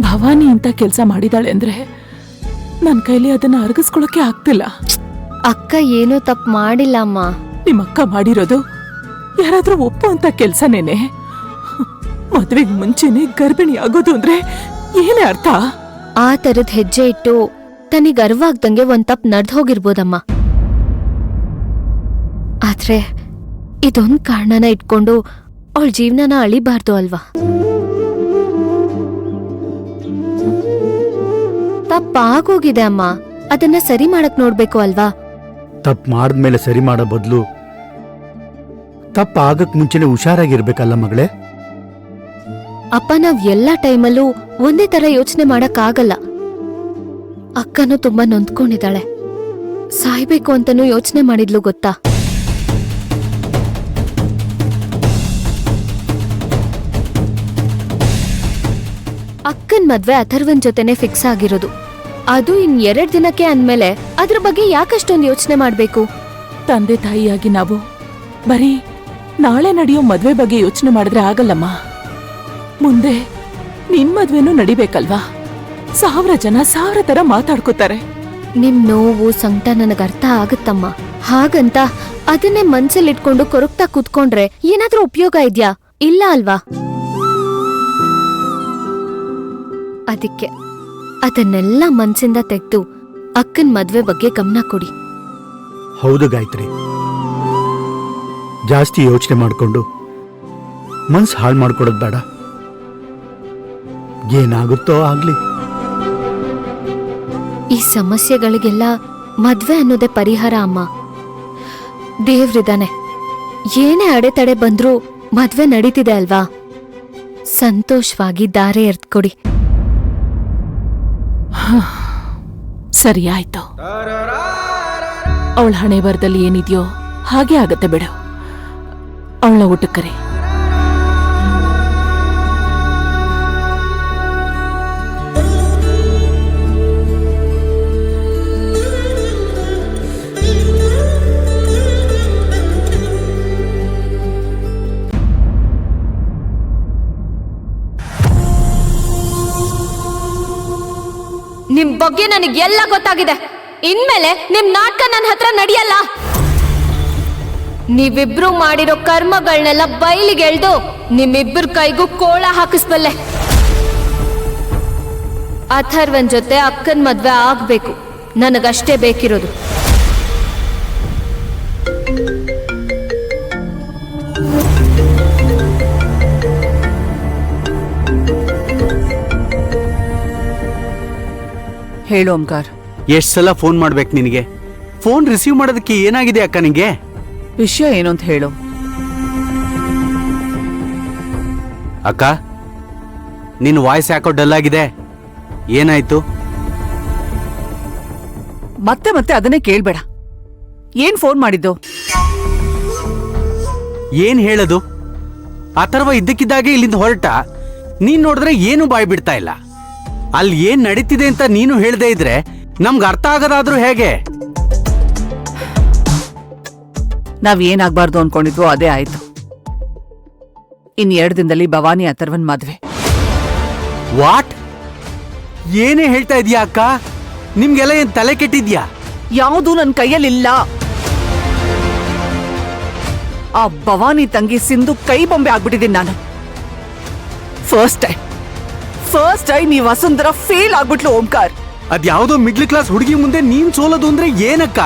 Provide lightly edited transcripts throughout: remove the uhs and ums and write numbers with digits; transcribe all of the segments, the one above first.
ಭವಾನಿ ಇಂಥ ಕೆಲಸ ಮಾಡಿದಾಳೆ ಅಂದ್ರೆ ನನ್ನ ಕೈಲಿ ಅದನ್ನ ಅರಗಿಸ್ಕೊಳಕ್ಕೆ ಆಗ್ತಿಲ್ಲ. ಅಕ್ಕ ಏನೂ ತಪ್ಪು ಮಾಡಿಲ್ಲ ಅಮ್ಮ. ನಿಮ್ಮಕ್ಕ ಮಾಡಿರೋದು ಯಾರಾದ್ರೂ ಒಪ್ಪುವಂತ ಕೆಲ್ಸನೇನೆ. ಮದ್ವೆಗ್ ಮುಂಚೆನೆ ಗರ್ಭಿಣಿ ಆಗೋದು ಅಂದ್ರೆ ಏನೇ ಅರ್ಥ? ಆ ತರದ್ ಹೆಜ್ಜೆ ಇಟ್ಟು ತನಿಗ್ ಅರ್ವಾಗ್ದಂಗೆ ಒಂದ್ ತಪ್ಪು ನಡ್ದು ಹೋಗಿರ್ಬೋದಮ್ಮ. ಆದ್ರೆ ಇದೊಂದ್ ಕಾರಣನ ಇಟ್ಕೊಂಡು ಅವಳ ಜೀವನನ ಅಳಿಬಾರ್ದು ಅಲ್ವಾ? ತಪ್ಪಾಗೋಗಿದೆ ಅಮ್ಮ, ಅದನ್ನ ಸರಿ ಮಾಡಕ್ ನೋಡ್ಬೇಕು ಅಲ್ವಾ? ತಪ್ಪು ಮಾಡಿದ್ಮೇಲೆ ಸರಿ ಮಾಡೋ ಬದಲು ತಪ್ಪು ಆಗಕ್ ಮುಂಚೆನೆ ಹುಷಾರಾಗಿರ್ಬೇಕಲ್ಲ ಮಗಳೇ. ಅಪ್ಪ ನಾವ್ ಎಲ್ಲಾ ಟೈಮಲ್ಲೂ ಒಂದೇ ತರ ಯೋಚನೆ ಮಾಡಕ್ ಆಗಲ್ಲ. ಅಕ್ಕನೂ ತುಂಬಾ ನೊಂದ್ಕೊಂಡಿದ್ದಾಳೆ. ಸಾಯ್ಬೇಕು ಅಂತನೂ ಯೋಚನೆ ಮಾಡಿದ್ಲು ಗೊತ್ತಾ? ಅಕ್ಕನ್ ಮದ್ವೆ ಅಥರ್ವನ್ ಜೊತೆನೆ ಫಿಕ್ಸ್ ಆಗಿರೋದು. ಅದು ಇನ್ 2 ದಿನಕ್ಕೆ ಅಂದ್ಮೇಲೆ ಅದ್ರ ಬಗ್ಗೆ ಯಾಕಷ್ಟೊಂದು ಯೋಚನೆ ಮಾಡ್ಬೇಕು? ತಂದೆ ತಾಯಿಯಾಗಿ ನಾವು ಬರೀ ನಾಳೆ ನಡೆಯೋ ಮದ್ವೆ ಬಗ್ಗೆ ಯೋಚನೆ ಮಾಡಿದ್ರೆ ಆಗಲ್ಲಮ್ಮ. ಮುಂದೆ ನಿನ್ ಮದ್ವೆನೂ ನಡಿಬೇಕಲ್ವಾ? 1000 ಜನ 1000 ತರ ಮಾತಾಡ್ಕೋತಾರೆ. ನಿಮ್ ನೋವು ಸಂಕಟ ನನಗ್ ಅರ್ಥ ಆಗುತ್ತಮ್ಮ. ಹಾಗಂತ ಅದನ್ನೇ ಮನ್ಸಲ್ಲಿಟ್ಕೊಂಡು ಕೊರಗ್ತಾ ಕೂತ್ಕೊಂಡ್ರೆ ಏನಾದ್ರೂ ಉಪಯೋಗ ಇದ್ಯಾ? ಇಲ್ಲ ಅಲ್ವಾ? ಅದಕ್ಕೆ ಅದನ್ನೆಲ್ಲ ಮನ್ಸಿಂದ ತೆಗ್ದು ಅಕ್ಕನ್ ಮದ್ವೆ ಬಗ್ಗೆ ಗಮನ ಕೊಡಿ. ಹೌದು ಗಾಯತ್ರಿ, ಜಾಸ್ತಿ ಯೋಚನೆ ಮಾಡ್ಕೊಂಡು ಮನ್ಸು ಹಾಳು ಮಾಡ್ಕೊಡೋದು ಬೇಡ. ಏನಾಗುತ್ತೋ ಆಗ್ಲಿ. ಈ ಸಮಸ್ಯೆಗಳಿಗೆಲ್ಲ ಮದ್ವೆ ಅನ್ನೋದೇ ಪರಿಹಾರ ಅಮ್ಮ. ದೇವ್ರಿದಾನೆ. ಏನೇ ಅಡೆತಡೆ ಬಂದ್ರೂ ಮದ್ವೆ ನಡೀತಿದೆ ಅಲ್ವಾ? ಸಂತೋಷವಾಗಿ ದಾರೆ ಎರ್ದ್ಕೊಡಿ. ಸರಿ ಆಯ್ತು. ಅವಳ ಹಣೆ ಬರದಲ್ಲಿ ಏನಿದೆಯೋ ಹಾಗೆ ಆಗತ್ತೆ ಬಿಡು. ಅವಳ ಊಟಕ್ಕರೆ. ನಿಮ್ ಬಗ್ಗೆ ನನಗೆಲ್ಲ ಗೊತ್ತಾಗಿದೆ. ಇನ್ಮೇಲೆ ನಿಮ್ ನಾಟಕ ನನ್ನ ಹತ್ರ ನಡೆಯಲ್ಲ. ನೀವಿಬ್ರು ಮಾಡಿರೋ ಕರ್ಮಗಳನ್ನೆಲ್ಲ ಬಯಲಿಗೆ ಎಳ್ದು ನಿಮ್ಮಿಬ್ಬರ ಕೈಗೂ ಕೋಳ ಹಾಕಿಸ್ಬಲ್ಲೆ. ಅಥರ್ವನ್ ಜೊತೆ ಅಕ್ಕನ್ ಮದ್ವೆ ಆಗ್ಬೇಕು, ನನಗಷ್ಟೇ ಬೇಕಿರೋದು. ಹೇಳು ಓಂಕಾರ್. ಎಷ್ಟ್ ಸಲ ಫೋನ್ ಮಾಡ್ಬೇಕು ನಿನಗೆ? ಫೋನ್ ರಿಸೀವ್ ಮಾಡೋದಕ್ಕೆ ಏನಾಗಿದೆ ಅಕ್ಕ ನಿಂಗೆ? ವಿಷಯ ಏನು ಅಂತ ಹೇಳು. ಅಕ್ಕ, ನಿನ್ನ ವಾಯ್ಸ್ ಯಾಕೋ ಡಲ್ ಆಗಿದೆ, ಏನಾಯ್ತು? ಮತ್ತೆ ಮತ್ತೆ ಅದನ್ನೇ ಕೇಳ್ಬೇಡ. ಏನ್ ಫೋನ್ ಮಾಡಿದ್ದು? ಏನ್ ಹೇಳದು? ಅಥರ್ವ ಇದ್ದಕ್ಕಿದ್ದಾಗೆ ಇಲ್ಲಿಂದ ಹೊರಟ. ನೀನ್ ನೋಡಿದ್ರೆ ಏನು ಬಾಯ್ ಬಿಡ್ತಾ ಇಲ್ಲ. ಅಲ್ಲಿ ಏನ್ ನಡೀತಿದೆ ಅಂತ ನೀನು ಹೇಳ್ದೇ ಇದ್ರೆ ನಮ್ಗೆ ಅರ್ಥ ಆಗದಾದ್ರೂ ಹೇಗೆ? ನಾವ್ ಏನಾಗ್ಬಾರ್ದು ಅನ್ಕೊಂಡಿದ್ವೋ ಅದೇ ಆಯ್ತು. ಇನ್ 2 ದಿನದಲ್ಲಿ ಭವಾನಿ ಅಥರ್ವನ್ ಮದ್ವೆ. ವಾಟ್? ಏನೇ ಹೇಳ್ತಾ ಇದೀಯಾ ಅಕ್ಕ? ನಿಮ್ಗೆಲ್ಲ ಏನ್ ತಲೆ ಕೆಟ್ಟಿದ್ಯಾ? ಯಾವುದು ನನ್ ಕೈಯಲ್ಲಿಲ್ಲ. ಆ ಭವಾನಿ ತಂಗಿ ಸಿಂಧು ಕೈ ಬೊಂಬೆ ಆಗ್ಬಿಟ್ಟಿದ್ದೀನಿ ನಾನು. ಫಸ್ಟ್ ಟೈಮ್ ಈ ವಸುಂಧರ ಫೇಲ್ ಆಗ್ಬಿಟ್ಲು ಓಂಕಾರ್. ಅದ್ಯಾವುದೋ ಮಿಡ್ಲ್ ಕ್ಲಾಸ್ ಹುಡುಗಿ ಮುಂದೆ ನೀನ್ ಸೋಲೋದು ಅಂದ್ರೆ ಏನಕ್ಕ?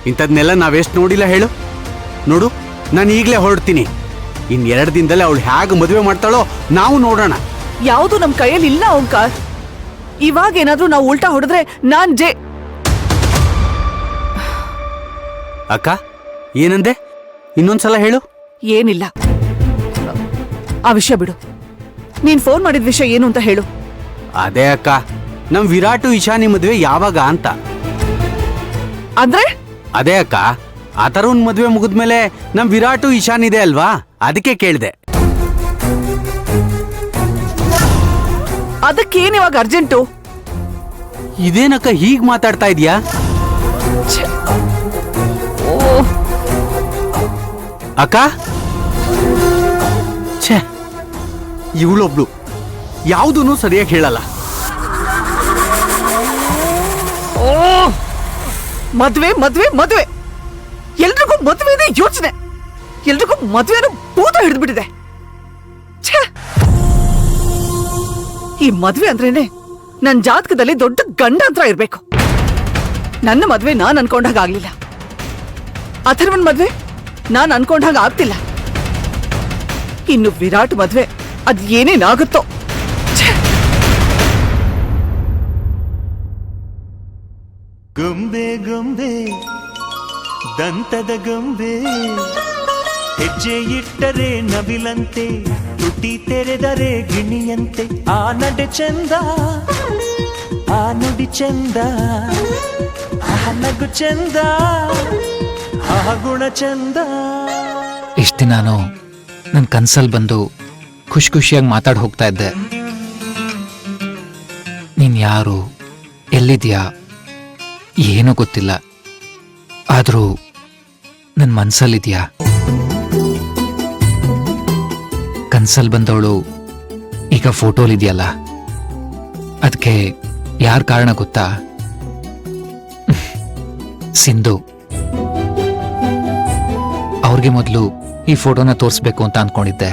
ಇಂಥದ್ನೆಲ್ಲ ನಾವೆಷ್ಟು ನೋಡಿಲ್ಲ ಹೇಳು. ನೋಡು, ನಾನು ಈಗ್ಲೇ ಹೊರಡ್ತೀನಿ. ಇನ್ 2 ದಿನದಲ್ಲಿ ಅವಳು ಹೇಗೆ ಮದುವೆ ಮಾಡ್ತಾಳೋ ನಾವು ನೋಡೋಣ. ಯಾವುದು ನಮ್ ಕೈಯಲ್ಲಿ ಇಲ್ಲ ಓಂಕಾರ್. ಇವಾಗ ಏನಾದ್ರೂ ನಾವು ಉಲ್ಟಾ ಹೊಡೆದ್ರೆ ಅಕ್ಕ, ಏನಂದೆ? ಇನ್ನೊಂದ್ಸಲ ಹೇಳು. ಏನಿಲ್ಲ, ಆ ವಿಷಯ ಬಿಡು. ನೀನ್ ಫೋನ್ ಮಾಡಿದ ವಿಷಯ ಏನು ಅಂತ ಹೇಳು. ಅದೇ ಅಕ್ಕ, ನಮ್ ವಿರಾಟು ಇಶಾನಿ ಮದುವೆ ಯಾವಾಗ ಅಂತ. ಅಂದ್ರೆ ಅದೇ ಅಕ್ಕ, ಅಥರ್ವನ್ ಮದುವೆ ಮುಗಿದ್ಮೇಲೆ ನಮ್ ವಿರಾಟು ಇಶಾನ್ ಇದೆ ಅಲ್ವಾ, ಅದಕ್ಕೆ ಕೇಳ್ದೆ. ಅದಕ್ಕೇನ್ ಇವಾಗ ಅರ್ಜೆಂಟು? ಇದೇನಕ್ಕ ಹೀಗ್ ಮಾತಾಡ್ತಾ ಇದೀಯಾ? ಅಕ್ಕ, ಛೇ, ಇವಳೊಬ್ಳು ಯಾವುದೂ ಸರಿಯಾಗಿ ಹೇಳಲ್ಲ. ಓ ಮದ್ವೆ ಮದ್ವೆ ಮದ್ವೆ, ಎಲ್ರಿಗೂ ಮದ್ವೆನೇ ಯೋಚನೆ, ಎಲ್ರಿಗೂ ಮದ್ವೆನೂ ಭೂತ ಹಿಡಿದ್ಬಿಟ್ಟಿದೆ. ಛೇ, ಈ ಮದ್ವೆ ಅಂದ್ರೇನೆ ನನ್ ಜಾತಕದಲ್ಲಿ ದೊಡ್ಡ ಗಂಡಾಂತರ ಇರ್ಬೇಕು. ನನ್ನ ಮದ್ವೆ ನಾನ್ ಅನ್ಕೊಂಡಾಗ ಆಗ್ಲಿಲ್ಲ, ಅಥರ್ವನ್ ಮದ್ವೆ ನಾನ್ ಅನ್ಕೊಂಡಾಗ ಆಗ್ತಿಲ್ಲ. ಇನ್ನು ವಿರಾಟ್ ಮದ್ವೆ ಅದ್ ಏನೇನಾಗುತ್ತೋ. ಗೊಂಬೆ ಗೊಂಬೆ ದಂತದ ಗೊಂಬೆ, ಹೆಜ್ಜೆ ಇಟ್ಟರೆ ನವಿಲಂತೆ, ತುಟಿ ತೆರೆದರೆ ಗಿಣಿಯಂತೆ. ಆ ನಡೆ ಚಂದ, ಆ ನುಡಿ ಚಂದ, ಆ ನಗು ಚಂದ, ಆ ಗುಣ ಚಂದ. ಇಷ್ಟು ದಿನ ನಾನು ನನ್ನ ಕನ್ಸಲ್ಲಿ ಬಂದು ಖುಷಿ ಖುಷಿಯಾಗಿ ಮಾತಾಡಿ ಹೋಗ್ತಾ ಇದ್ದೆ. ನೀನ್ ಯಾರು, ಎಲ್ಲಿದ್ಯಾ, ಏನೂ ಗೊತ್ತಿಲ್ಲ. ಆದರೂ ನನ್ನ ಮನ್ಸಲ್ಲಿದ್ಯಾ. ಕನ್ಸಲ್ಲಿ ಬಂದವಳು ಈಗ ಫೋಟೋಲಿದೆಯಲ್ಲ, ಅದಕ್ಕೆ ಯಾರ ಕಾರಣ ಗೊತ್ತಾ? ಸಿಂಧು. ಅವ್ರಿಗೆ ಮೊದಲು ಈ ಫೋಟೋನ ತೋರಿಸ್ಬೇಕು ಅಂತ ಅಂದ್ಕೊಂಡಿದ್ದೆ.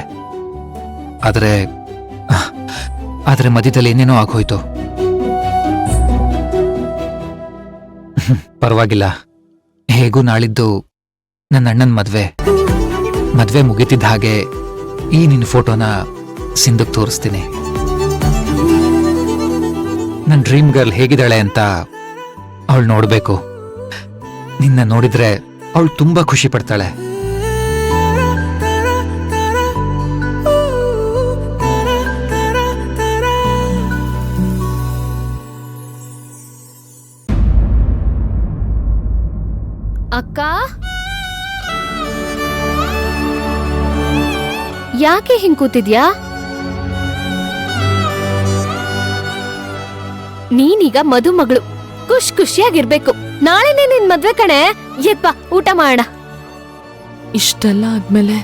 ಆದರೆ ಮಧ್ಯದಲ್ಲಿ ಏನೇನೋ ಆಗೋಯ್ತು. ಪರವಾಗಿಲ್ಲ, ಹೇಗೂ ನಾಳಿದ್ದು ನನ್ನ ಅಣ್ಣನ ಮದ್ವೆ ಮುಗಿತಿದ್ದ ಹಾಗೆ ಈ ನಿನ್ನ ಫೋಟೋನ ಸಿಂಧುಗ್ ತೋರಿಸ್ತೀನಿ. ನನ್ನ ಡ್ರೀಮ್ ಗರ್ಲ್ ಹೇಗಿದ್ದಾಳೆ ಅಂತ ಅವಳು ನೋಡ್ಬೇಕು. ನಿನ್ನ ನೋಡಿದ್ರೆ ಅವಳು ತುಂಬಾ ಖುಷಿ ಪಡ್ತಾಳೆ. ಅಕ್ಕ, ಯಾಕೆ ಹಿಂಗ್ ಕೂತಿದ್ಯಾ? ನೀನೀಗ ಮದುಮಗಳು, ಖುಷಿಯಾಗಿರ್ಬೇಕು. ನಾಳೆನೇ ನಿನ್ ಮದ್ವೆ ಕಣೆ. ಎದ್ಬಾ, ಊಟ ಮಾಡೋಣ. ಇಷ್ಟೆಲ್ಲ ಆದ್ಮೇಲೆ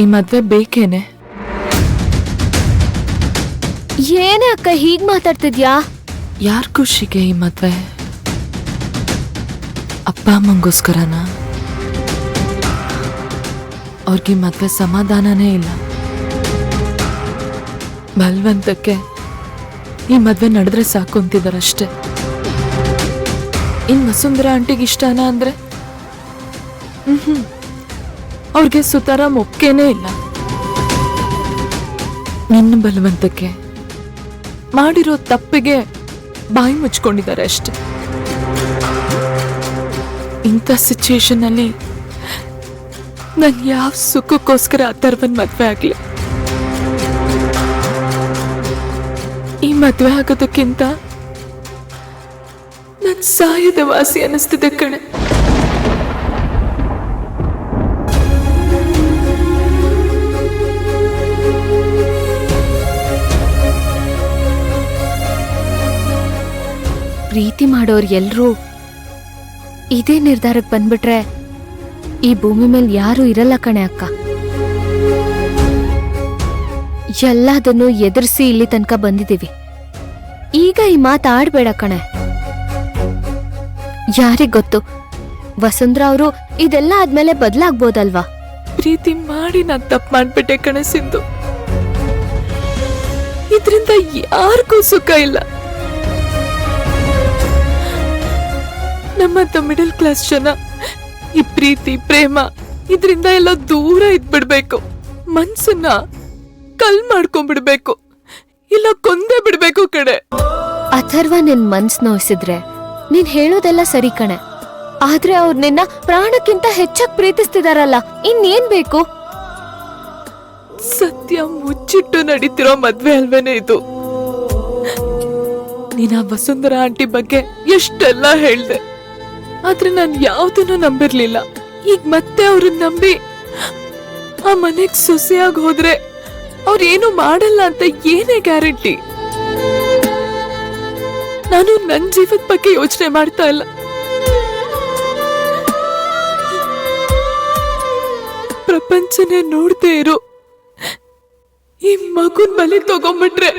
ಈ ಮದ್ವೆ ಬೇಕೇನೆ? ಏನೇ ಅಕ್ಕ ಹೀಗ್ ಮಾತಾಡ್ತಿದ್ಯಾ? ಯಾರ್ ಖುಷಿಗೆ ಈ ಮದ್ವೆ? ಅಪ್ಪ ಅಮ್ಮಂಗೋಸ್ಕರನ? ಅವ್ರಿಗೆ ಮದ್ವೆ ಸಮಾಧಾನನೇ ಇಲ್ಲ. ಬಲ್ವಂತಕ್ಕೆ ಈ ಮದ್ವೆ ನಡೆದ್ರೆ ಸಾಕು ಅಂತಿದಾರಷ್ಟೆ. ಇನ್ ವಸುಂಧರಾ ಆಂಟಿಗೆ ಇಷ್ಟನ ಅಂದ್ರೆ ಅವ್ರಿಗೆ ಸುತಾರಾಮ್ ಒಪ್ಕೇನೇ ಇಲ್ಲ. ನಿನ್ನ ಬಲವಂತಕ್ಕೆ ಮಾಡಿರೋ ತಪ್ಪಿಗೆ ಬಾಯಿ ಮುಚ್ಕೊಂಡಿದ್ದಾರೆ ಅಷ್ಟೆ. ಇಂಥ ಸಿಚುಯೇಷನ್ ಅಲ್ಲಿ ನನ್ ಯಾವ ಸುಖಕ್ಕೋಸ್ಕರ ಅಥರ್ವನ್ ಮದ್ವೆ ಆಗ್ಲಿ? ಈ ಮದ್ವೆ ಆಗೋದಕ್ಕಿಂತ ನನ್ ಸಾಯದ ವಾಸಿ ಅನಿಸ್ತಿದೆ ಕಣೆ. ಪ್ರೀತಿ ಮಾಡೋರ್ ಎಲ್ರೂ ಇದೇ ನಿರ್ಧಾರಕ್ಕೆ ಬಂದ್ಬಿಟ್ರೆ ಈ ಭೂಮಿ ಮೇಲೆ ಯಾರು ಇರಲ್ಲ ಕಣೆ ಅಕ್ಕ. ಎಲ್ಲದನ್ನು ಎದುರಿಸಿ ಇಲ್ಲಿ ತನಕ ಬಂದಿದ್ದೀವಿ. ಈಗ ಈ ಮಾತು ಆಡ್ಬೇಡ ಕಣೆ. ಯಾರಿಗ್ ಗೊತ್ತು, ವಸುಂಧರಾ ಅವರು ಇದೆಲ್ಲ ಆದ್ಮೇಲೆ ಬದಲಾಗ್ಬೋದಲ್ವಾ? ಪ್ರೀತಿ ಮಾಡಿ ನಾನ್ ತಪ್ಪು ಮಾಡ್ಬಿಟ್ಟೆ ಕಣೆ ಸಿಂಧು. ಇದ್ರಿಂದ ಯಾರಿಗೂ ಸುಖ ಇಲ್ಲ. ನಮ್ಮಂತ ಮಿಡಲ್ ಕ್ಲಾಸ್ ಜನ ಈ ಪ್ರೀತಿ ಪ್ರೇಮ ಇದ್ರಿಂದ ಎಲ್ಲ ದೂರ ಇದ್ಬಿಡ್ಬೇಕು. ಮನ್ಸನ್ನ ಕಲ್ ಮಾಡ್ಕೊಂಡ್ಬಿಡ್ಬೇಕು, ಇಲ್ಲ ಕೊಂದೇ ಬಿಡ್ಬೇಕು ಕಣೆ. ಅಥರ್ವ ನಿನ್ ಮನ್ಸ್ ನೋಯಿಸಿದ್ರೆ ನೀನ್ ಹೇಳೋದೆಲ್ಲ ಸರಿ ಕಣೆ. ಆದ್ರೆ ಅವ್ರು ನಿನ್ನ ಪ್ರಾಣಕ್ಕಿಂತ ಹೆಚ್ಚಾಗಿ ಪ್ರೀತಿಸ್ತಿದಾರಲ್ಲ, ಇನ್ನೇನ್ ಬೇಕು? ಸತ್ಯ ಮುಚ್ಚಿಟ್ಟು ನಡೀತಿರೋ ಮದ್ವೆ ಅಲ್ವೇನೆ ಇದು. ನೀನ್ ಆ ವಸುಂಧರಾ ಆಂಟಿ ಬಗ್ಗೆ ಎಷ್ಟೆಲ್ಲ ಹೇಳ್ದೆ, ಆದ್ರೆ ನಾನ್ ಯಾವ್ದನ್ನು ನಂಬಿರ್ಲಿಲ್ಲ. ಈಗ ಮತ್ತೆ ಅವ್ರನ್ನ ನಂಬಿ ಆ ಮನೆಗ್ ಸೊಸೆಯಾಗಿ ಹೋದ್ರೆ ಅವ್ರೇನು ಮಾಡಲ್ಲ ಅಂತ ಏನೇ ಗ್ಯಾರಂಟಿ? ನಾನು ನನ್ ಜೀವದ ಬಗ್ಗೆ ಯೋಚನೆ ಮಾಡ್ತಾ ಇಲ್ಲ. ಪ್ರಪಂಚನೇ ನೋಡ್ದೇ ಇರೋ ಈ ಮಗುನ್ ಬಲಿ ತಗೊಂಡ್ಬಿಟ್ರೆ